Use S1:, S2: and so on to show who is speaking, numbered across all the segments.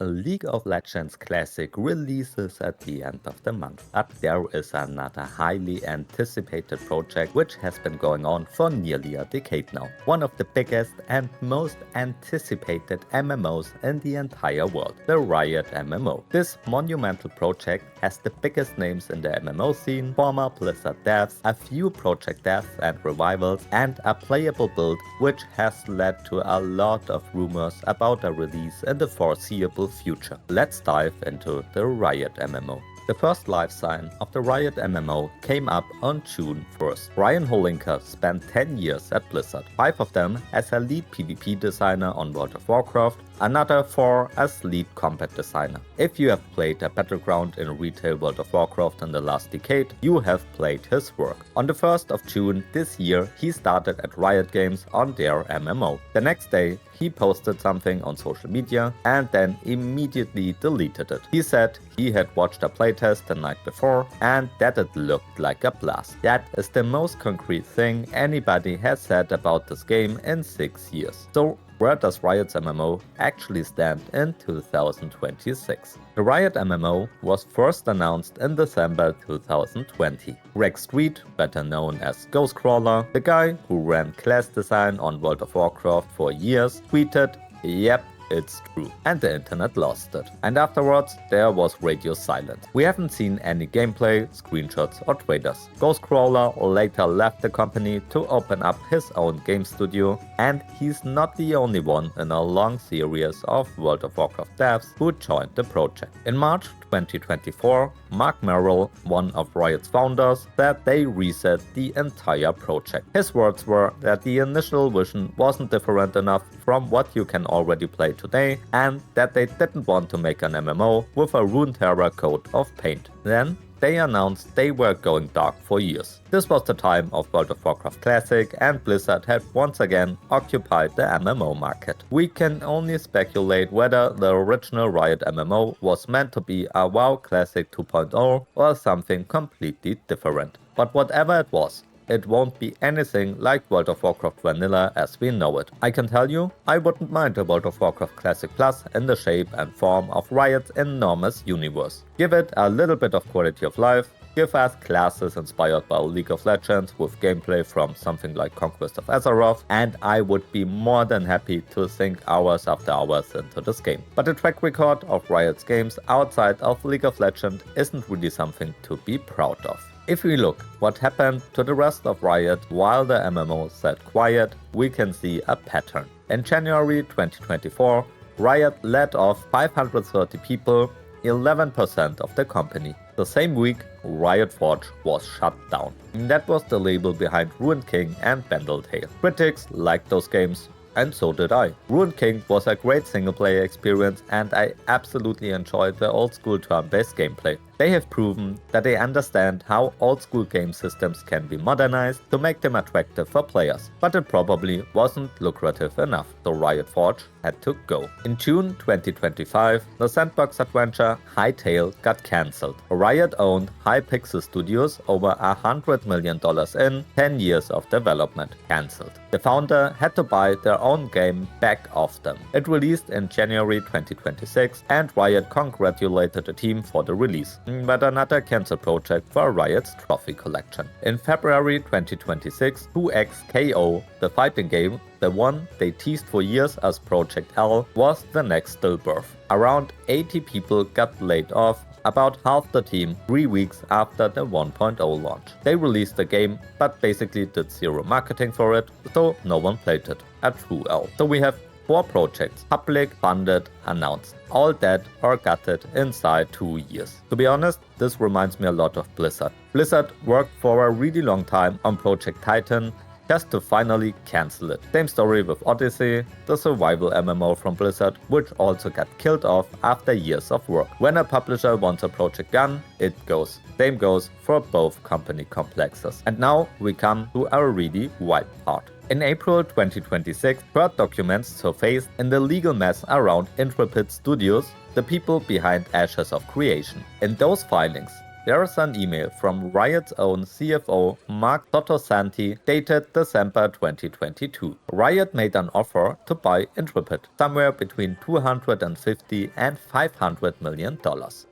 S1: A League of Legends Classic releases at the end of the month, but there is another highly anticipated project which has been going on for nearly a decade now. One of the biggest and most anticipated MMOs in the entire world, the Riot MMO. This monumental project has the biggest names in the MMO scene, former Blizzard devs, a few project deaths and revivals, and a playable build which has led to a lot of rumors about a release in the foreseeable future. Let's dive into the Riot MMO. The first live sign of the Riot MMO came up on June 1st. Ryan Holinka spent 10 years at Blizzard, 5 of them as a lead PvP designer on World of Warcraft, another 4 as lead combat designer. If you have played a battleground in retail World of Warcraft in the last decade, you have played his work. On the 1st of June this year, he started at Riot Games on their MMO. The next day, he posted something on social media and then immediately deleted it. He said he had watched a playtest the night before and that it looked like a blast. That is the most concrete thing anybody has said about this game in 6 years. So where does Riot's MMO actually stand in 2026? The Riot MMO was first announced in December 2020. Greg Street, better known as Ghostcrawler, the guy who ran class design on World of Warcraft for years, tweeted, "Yep, it's true," and the internet lost it. And afterwards, there was radio silence. We haven't seen any gameplay, screenshots or trailers. Ghostcrawler later left the company to open up his own game studio, and he's not the only one in a long series of World of Warcraft devs who joined the project. In March 2024, Mark Merrill, one of Riot's founders, said they reset the entire project. His words were that the initial vision wasn't different enough from what you can already play today, and that they didn't want to make an MMO with a Runeterra coat of paint. Then they announced they were going dark for years. This was the time of World of Warcraft Classic, and Blizzard had once again occupied the MMO market. We can only speculate whether the original Riot MMO was meant to be a WoW Classic 2.0 or something completely different. But whatever it was, it won't be anything like World of Warcraft Vanilla as we know it. I can tell you, I wouldn't mind a World of Warcraft Classic Plus in the shape and form of Riot's enormous universe. Give it a little bit of quality of life, give us classes inspired by League of Legends with gameplay from something like Conquest of Azeroth, and I would be more than happy to sink hours after hours into this game. But the track record of Riot's games outside of League of Legends isn't really something to be proud of. If we look what happened to the rest of Riot while the MMO sat quiet, we can see a pattern. In January 2024, Riot let off 530 people, 11% of the company. The same week, Riot Forge was shut down. That was the label behind Ruined King and Bendel Tale. Critics liked those games, and so did I. Ruined King was a great single-player experience, and I absolutely enjoyed the old-school turn-based gameplay. They have proven that they understand how old-school game systems can be modernized to make them attractive for players, but it probably wasn't lucrative enough, so Riot Forge had to go. In June 2025, the sandbox adventure Hytale got cancelled. Riot-owned Hypixel Studios, over $100 million in 10 years of development, cancelled. The founder had to buy their own game back off them. It released in January 2026, and Riot congratulated the team for the release. But another cancelled project for Riot's trophy collection. In February 2026, 2XKO, the fighting game, the one they teased for years as Project L, was the next stillbirth. Around 80 people got laid off, about half the team 3 weeks after the 1.0 launch. They released the game, but basically did zero marketing for it, so no one played it. A true L. So we have 4 projects, public, funded, announced, all dead or gutted inside 2 years. To be honest, this reminds me a lot of Blizzard. Blizzard worked for a really long time on Project Titan, just to finally cancel it. Same story with Odyssey, the survival MMO from Blizzard, which also got killed off after years of work. When a publisher wants a project gone, it goes. Same goes for both company complexes. And now we come to our really wild part. In April 2026, court documents surfaced in the legal mess around Intrepid Studios, the people behind Ashes of Creation. In those filings, There is an email from Riot's own CFO Mark Sottosanti dated December 2022. Riot made an offer to buy Intrepid, somewhere between $250 and $500 million.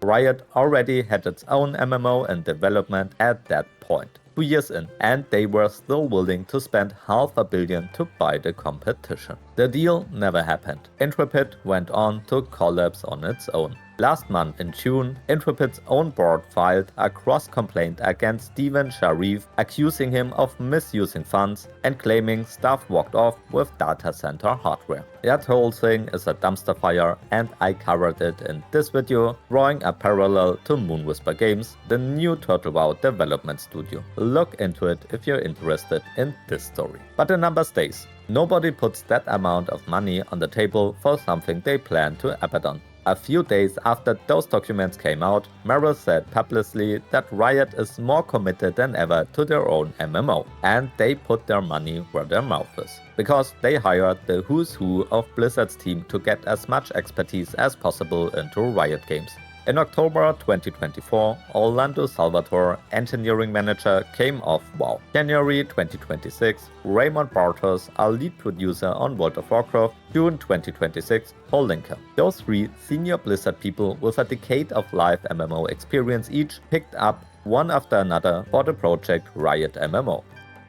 S1: Riot already had its own MMO in development at that point. 2 years in, and they were still willing to spend $500 million to buy the competition. The deal never happened. Intrepid went on to collapse on its own. Last month in June, Intrepid's own board filed a cross-complaint against Steven Sharif, accusing him of misusing funds and claiming staff walked off with data center hardware. That whole thing is a dumpster fire, and I covered it in this video, drawing a parallel to Moonwhisper Games, the new Turtle WoW development studio. Look into it if you're interested in this story. But the number stays. Nobody puts that amount of money on the table for something they plan to abandon. A few days after those documents came out, Merrill said publicly that Riot is more committed than ever to their own MMO, and they put their money where their mouth is. Because they hired the who's who of Blizzard's team to get as much expertise as possible into Riot games. In October 2024, Orlando Salvatore, engineering manager, came off WoW. January 2026, Raymond Bartos, a lead producer on World of Warcraft. June 2026, Paul Linker. Those three senior Blizzard people with a decade of live MMO experience each picked up one after another for the project Riot MMO.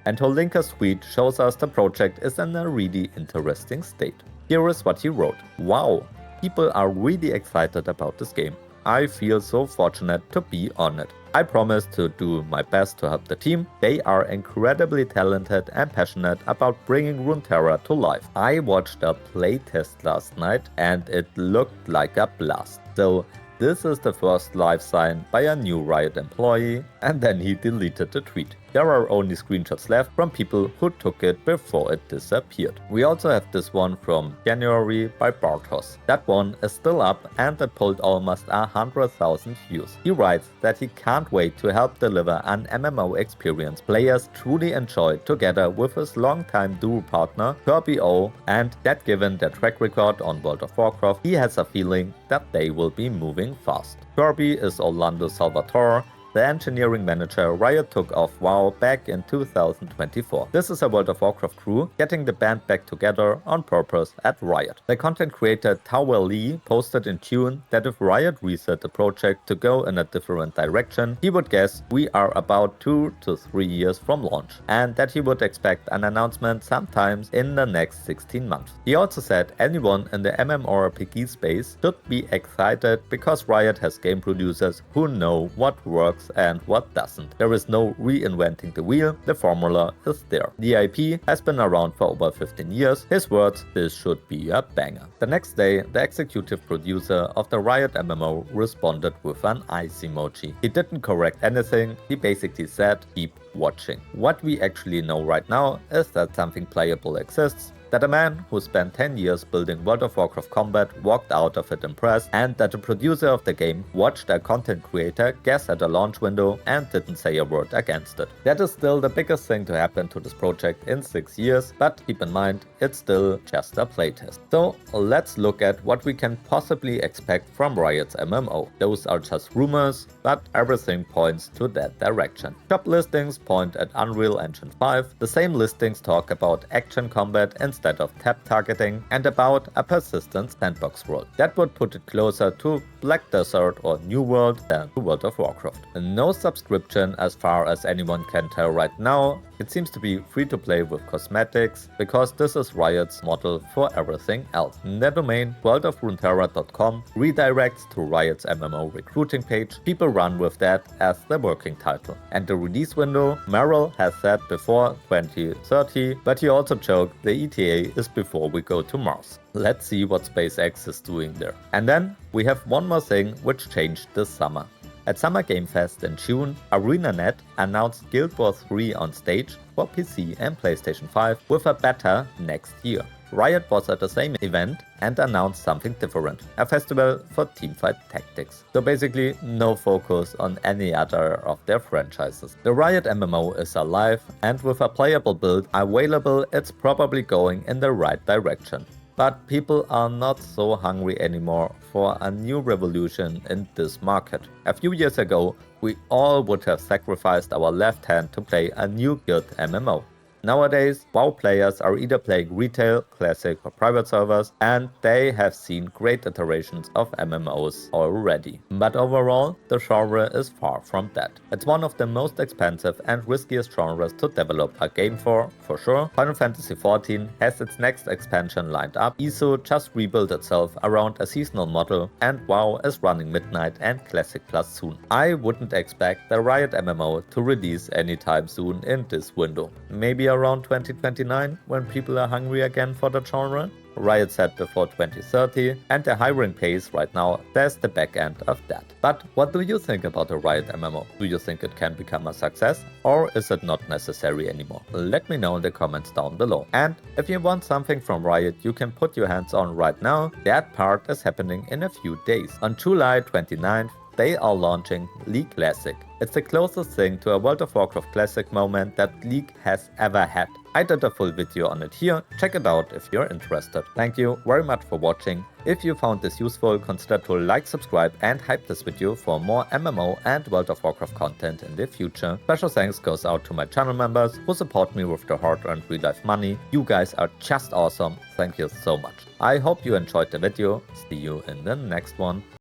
S1: And Linker's tweet shows us the project is in a really interesting state. Here is what he wrote. Wow, people are really excited about this game. I feel so fortunate to be on it. I promise to do my best to help the team. They are incredibly talented and passionate about bringing Runeterra to life. I watched a playtest last night and it looked like a blast. So this is the first live sign by a new Riot employee, and then he deleted the tweet. There are only screenshots left from people who took it before it disappeared. We also have this one from January by Bartos. That one is still up and it pulled almost 100,000 views. He writes that he can't wait to help deliver an MMO experience players truly enjoy together with his longtime duo partner Kirby O, and that given their track record on World of Warcraft, he has a feeling that they will be moving fast. Kirby is Orlando Salvatore, the engineering manager Riot took off WoW back in 2024. This is a World of Warcraft crew getting the band back together on purpose at Riot. The content creator Tower Lee posted in June that if Riot reset the project to go in a different direction, he would guess we are about 2 to 3 years from launch, and that he would expect an announcement sometimes in the next 16 months. He also said anyone in the MMORPG space should be excited because Riot has game producers who know what works and what doesn't. There is no reinventing the wheel, the formula is there. The IP has been around for over 15 years. His words, this should be a banger. The next day, the executive producer of the Riot MMO responded with an ice emoji. He didn't correct anything, he basically said, keep watching. What we actually know right now is that something playable exists, that a man who spent 10 years building World of Warcraft combat walked out of it impressed, and that the producer of the game watched a content creator guess at a launch window and didn't say a word against it. That is still the biggest thing to happen to this project in 6 years, but keep in mind, it's still just a playtest. So let's look at what we can possibly expect from Riot's MMO. Those are just rumors, but everything points to that direction. Shop listings point at Unreal Engine 5, the same listings talk about action combat instead of tap targeting, and about a persistent sandbox world. That would put it closer to Black Desert or New World than to World of Warcraft. No subscription as far as anyone can tell right now. It seems to be free to play with cosmetics, because this is Riot's model for everything else. Their domain, worldofruneterra.com, redirects to Riot's MMO recruiting page. People run with that as the working title. And the release window, Merrill has said before 2030, but he also joked the ETA is before we go to Mars. Let's see what SpaceX is doing there. And then we have one more thing which changed this summer. At Summer Game Fest in June, ArenaNet announced Guild Wars 3 on stage for PC and PlayStation 5 with a beta next year. Riot was at the same event and announced something different, a festival for teamfight tactics. So basically no focus on any other of their franchises. The Riot MMO is alive, and with a playable build available, it's probably going in the right direction. But people are not so hungry anymore for a new revolution in this market. A few years ago, we all would have sacrificed our left hand to play a new good MMO. Nowadays, WoW players are either playing retail, classic or private servers, and they have seen great iterations of MMOs already. But overall, the genre is far from dead. It's one of the most expensive and riskiest genres to develop a game for sure. Final Fantasy XIV has its next expansion lined up, ISO just rebuilt itself around a seasonal model, and WoW is running Midnight and Classic Plus soon. I wouldn't expect the Riot MMO to release anytime soon in this window. Maybe around 2029, when people are hungry again for the genre. Riot said before 2030, and the hiring pace right now says the back end of that. But what do you think about the Riot MMO? Do you think it can become a success, or is it not necessary anymore? Let me know in the comments down below. And if you want something from Riot you can put your hands on right now, that part is happening in a few days. On July 29th, they are launching League Classic. It's the closest thing to a World of Warcraft Classic moment that League has ever had. I did a full video on it here, check it out if you're interested. Thank you very much for watching. If you found this useful, consider to like, subscribe and hype this video for more MMO and World of Warcraft content in the future. Special thanks goes out to my channel members who support me with their hard-earned real-life money. You guys are just awesome, thank you so much. I hope you enjoyed the video, see you in the next one.